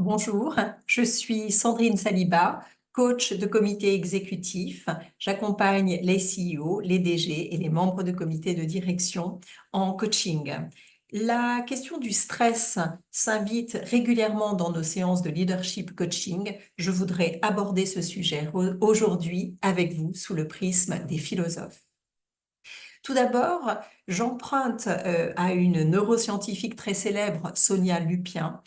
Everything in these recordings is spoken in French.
Bonjour, je suis Sandrine Saliba, coach de comité exécutif. J'accompagne les CEO, les DG et les membres de comité de direction en coaching. La question du stress s'invite régulièrement dans nos séances de leadership coaching. Je voudrais aborder ce sujet aujourd'hui avec vous sous le prisme des philosophes. Tout d'abord, j'emprunte à une neuroscientifique très célèbre, Sonia Lupien,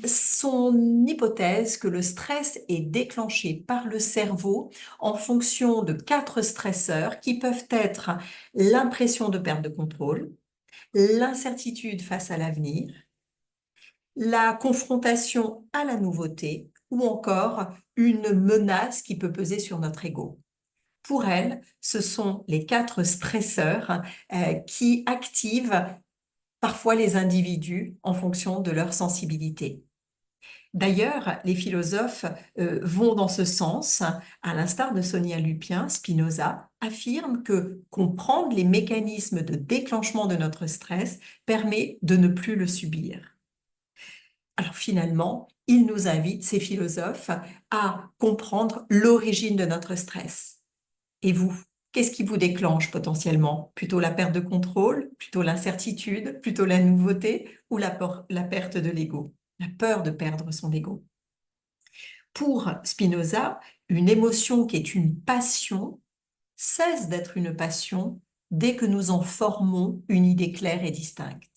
son hypothèse que le stress est déclenché par le cerveau en fonction de 4 stresseurs qui peuvent être l'impression de perte de contrôle, l'incertitude face à l'avenir, la confrontation à la nouveauté ou encore une menace qui peut peser sur notre ego. Pour elle, ce sont les 4 stresseurs qui activent parfois les individus en fonction de leur sensibilité. D'ailleurs, les philosophes vont dans ce sens. À l'instar de Sonia Lupien, Spinoza affirme que comprendre les mécanismes de déclenchement de notre stress permet de ne plus le subir. Alors finalement, ils nous invitent, ces philosophes, à comprendre l'origine de notre stress. Et vous, qu'est-ce qui vous déclenche potentiellement? Plutôt la perte de contrôle, plutôt l'incertitude, plutôt la nouveauté ou la perte de l'ego, la peur de perdre son ego? Pour Spinoza, une émotion qui est une passion cesse d'être une passion dès que nous en formons une idée claire et distincte.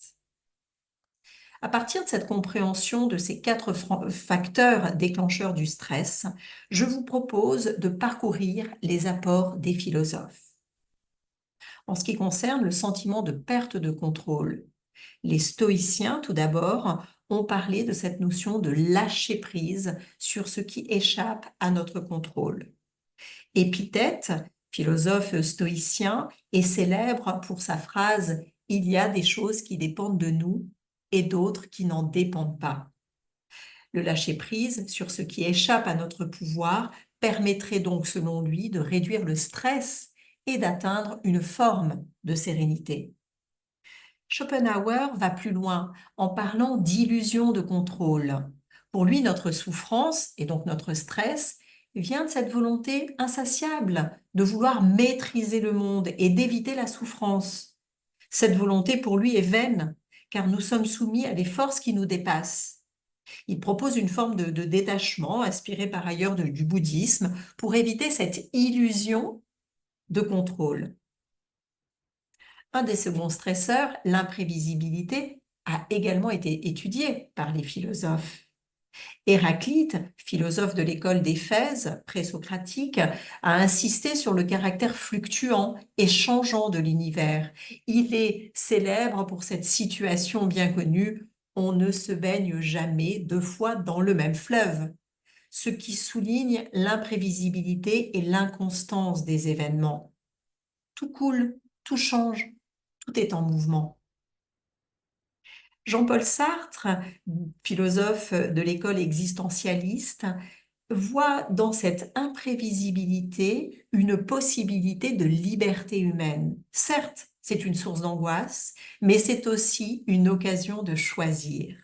À partir de cette compréhension de ces 4 facteurs déclencheurs du stress, je vous propose de parcourir les apports des philosophes. En ce qui concerne le sentiment de perte de contrôle, les stoïciens, tout d'abord, ont parlé de cette notion de lâcher prise sur ce qui échappe à notre contrôle. Épithète, philosophe stoïcien, est célèbre pour sa phrase « Il y a des choses qui dépendent de nous et d'autres qui n'en dépendent pas ». Le lâcher prise sur ce qui échappe à notre pouvoir permettrait donc, selon lui, de réduire le stress et d'atteindre une forme de sérénité. Schopenhauer va plus loin en parlant d'illusion de contrôle. Pour lui, notre souffrance, et donc notre stress, vient de cette volonté insatiable de vouloir maîtriser le monde et d'éviter la souffrance. Cette volonté, pour lui, est vaine, car nous sommes soumis à des forces qui nous dépassent. Il propose une forme de détachement, inspiré par ailleurs du bouddhisme, pour éviter cette illusion de contrôle. Un des seconds stresseurs, l'imprévisibilité, a également été étudié par les philosophes. Héraclite, philosophe de l'école d'Éphèse, présocratique, a insisté sur le caractère fluctuant et changeant de l'univers. Il est célèbre pour cette situation bien connue, on ne se baigne jamais 2 fois dans le même fleuve, ce qui souligne l'imprévisibilité et l'inconstance des événements. Tout coule, tout change, tout est en mouvement. Jean-Paul Sartre, philosophe de l'école existentialiste, voit dans cette imprévisibilité une possibilité de liberté humaine. Certes, c'est une source d'angoisse, mais c'est aussi une occasion de choisir.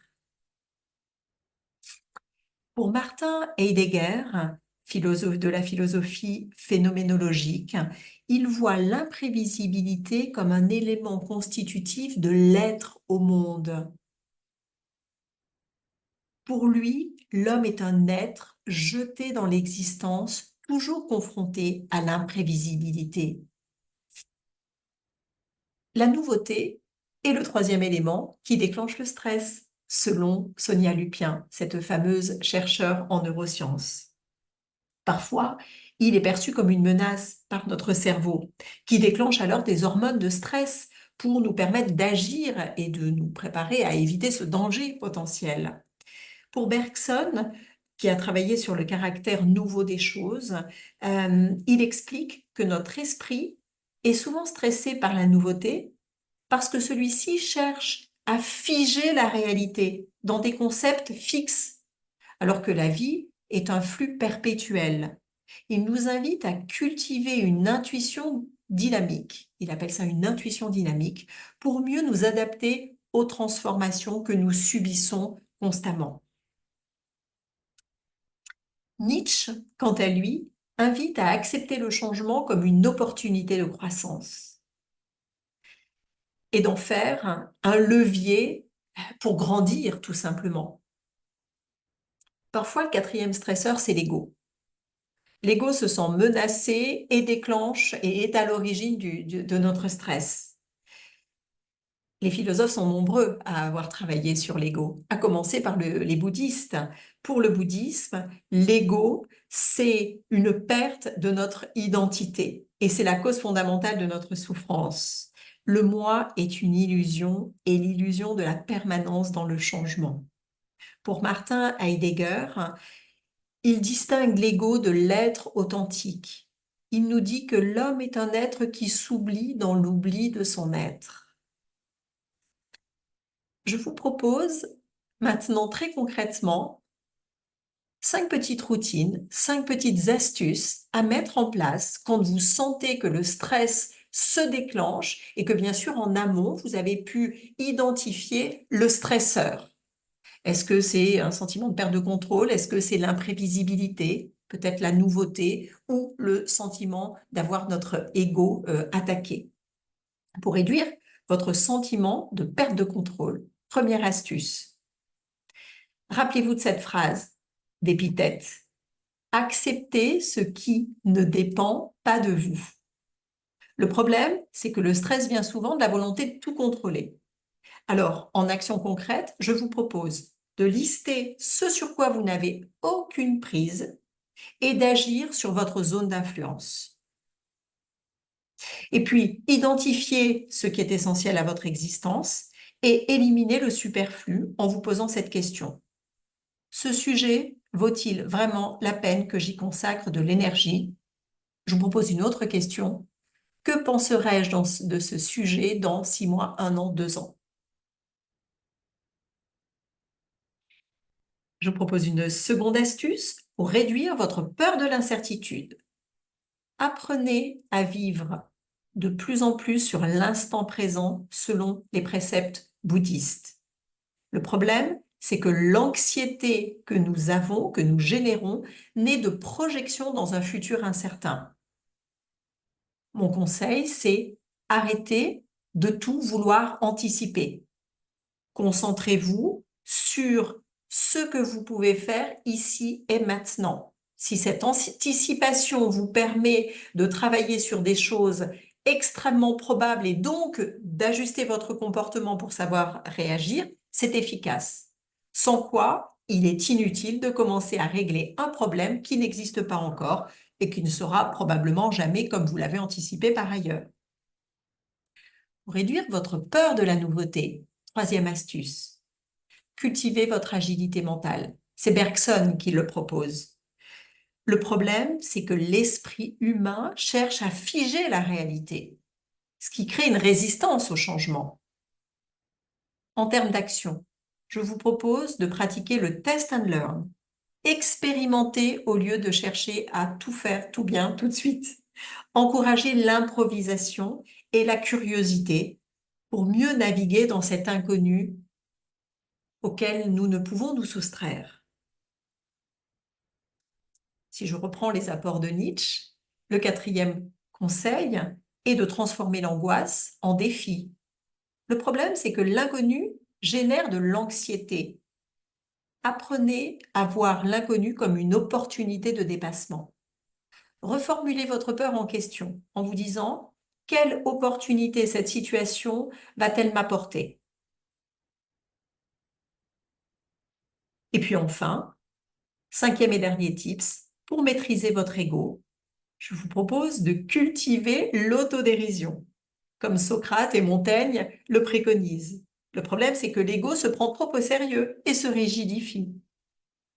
Pour Martin Heidegger, philosophe de la philosophie phénoménologique, il voit l'imprévisibilité comme un élément constitutif de l'être au monde. Pour lui, l'homme est un être jeté dans l'existence, toujours confronté à l'imprévisibilité. La nouveauté est le 3e élément qui déclenche le stress, selon Sonia Lupien, cette fameuse chercheure en neurosciences. Parfois, il est perçu comme une menace par notre cerveau, qui déclenche alors des hormones de stress pour nous permettre d'agir et de nous préparer à éviter ce danger potentiel. Pour Bergson, qui a travaillé sur le caractère nouveau des choses, il explique que notre esprit est souvent stressé par la nouveauté parce que celui-ci cherche à figer la réalité dans des concepts fixes, alors que la vie est un flux perpétuel. Il nous invite à cultiver une intuition dynamique, il appelle ça une intuition dynamique, pour mieux nous adapter aux transformations que nous subissons constamment. Nietzsche, quant à lui, invite à accepter le changement comme une opportunité de croissance et d'en faire un levier pour grandir, tout simplement. Parfois, le quatrième stresseur, c'est l'ego. L'ego se sent menacé et déclenche et est à l'origine de notre stress. Les philosophes sont nombreux à avoir travaillé sur l'ego, à commencer par les bouddhistes. Pour le bouddhisme, l'ego, c'est une perte de notre identité et c'est la cause fondamentale de notre souffrance. Le moi est une illusion et l'illusion de la permanence dans le changement. Pour Martin Heidegger, il distingue l'ego de l'être authentique. Il nous dit que l'homme est un être qui s'oublie dans l'oubli de son être. Je vous propose maintenant très concrètement 5 petites routines, 5 petites astuces à mettre en place quand vous sentez que le stress se déclenche et que bien sûr en amont, vous avez pu identifier le stresseur. Est-ce que c'est un sentiment de perte de contrôle? Est-ce que c'est l'imprévisibilité, peut-être la nouveauté ou le sentiment d'avoir notre ego attaqué? Pour réduire votre sentiment de perte de contrôle, première astuce. Rappelez-vous de cette phrase d'Épithète. Acceptez ce qui ne dépend pas de vous. Le problème, c'est que le stress vient souvent de la volonté de tout contrôler. Alors, en action concrète, je vous propose de lister ce sur quoi vous n'avez aucune prise et d'agir sur votre zone d'influence. Et puis, identifier ce qui est essentiel à votre existence et éliminer le superflu en vous posant cette question. Ce sujet vaut-il vraiment la peine que j'y consacre de l'énergie? Je vous propose une autre question. Que penserais-je de ce sujet dans 6 mois, 1 an, 2 ans? Je vous propose une seconde astuce pour réduire votre peur de l'incertitude. Apprenez à vivre de plus en plus sur l'instant présent selon les préceptes bouddhistes. Le problème, c'est que l'anxiété que nous avons, que nous générons, naît de projection dans un futur incertain. Mon conseil, c'est arrêtez de tout vouloir anticiper. Concentrez-vous sur ce que vous pouvez faire ici et maintenant. Si cette anticipation vous permet de travailler sur des choses extrêmement probables et donc d'ajuster votre comportement pour savoir réagir, c'est efficace. Sans quoi, il est inutile de commencer à régler un problème qui n'existe pas encore et qui ne sera probablement jamais comme vous l'avez anticipé par ailleurs. Pour réduire votre peur de la nouveauté, troisième astuce, cultivez votre agilité mentale. C'est Bergson qui le propose. Le problème, c'est que l'esprit humain cherche à figer la réalité, ce qui crée une résistance au changement. En termes d'action, je vous propose de pratiquer le test and learn. Expérimentez au lieu de chercher à tout faire, tout bien, tout de suite. Encouragez l'improvisation et la curiosité pour mieux naviguer dans cet inconnu auquel nous ne pouvons nous soustraire. Si je reprends les apports de Nietzsche, le quatrième conseil est de transformer l'angoisse en défi. Le problème, c'est que l'inconnu génère de l'anxiété. Apprenez à voir l'inconnu comme une opportunité de dépassement. Reformulez votre peur en question en vous disant « Quelle opportunité cette situation va-t-elle m'apporter ?» Et puis enfin, cinquième et dernier tips, pour maîtriser votre ego, je vous propose de cultiver l'autodérision, comme Socrate et Montaigne le préconisent. Le problème, c'est que l'ego se prend trop au sérieux et se rigidifie.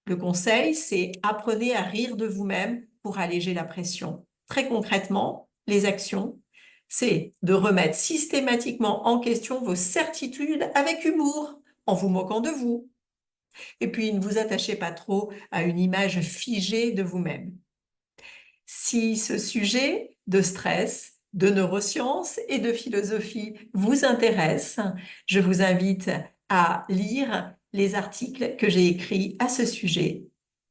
Le conseil, c'est apprenez à rire de vous-même pour alléger la pression. Très concrètement, les actions, c'est de remettre systématiquement en question vos certitudes avec humour, en vous moquant de vous. Et puis, ne vous attachez pas trop à une image figée de vous-même. Si ce sujet de stress, de neurosciences et de philosophie vous intéresse, je vous invite à lire les articles que j'ai écrits à ce sujet.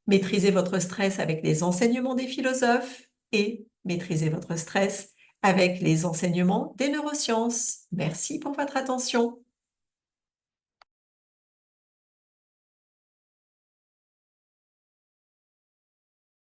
Maîtrisez votre stress avec les enseignements des philosophes et maîtrisez votre stress avec les enseignements des neurosciences. Merci pour votre attention.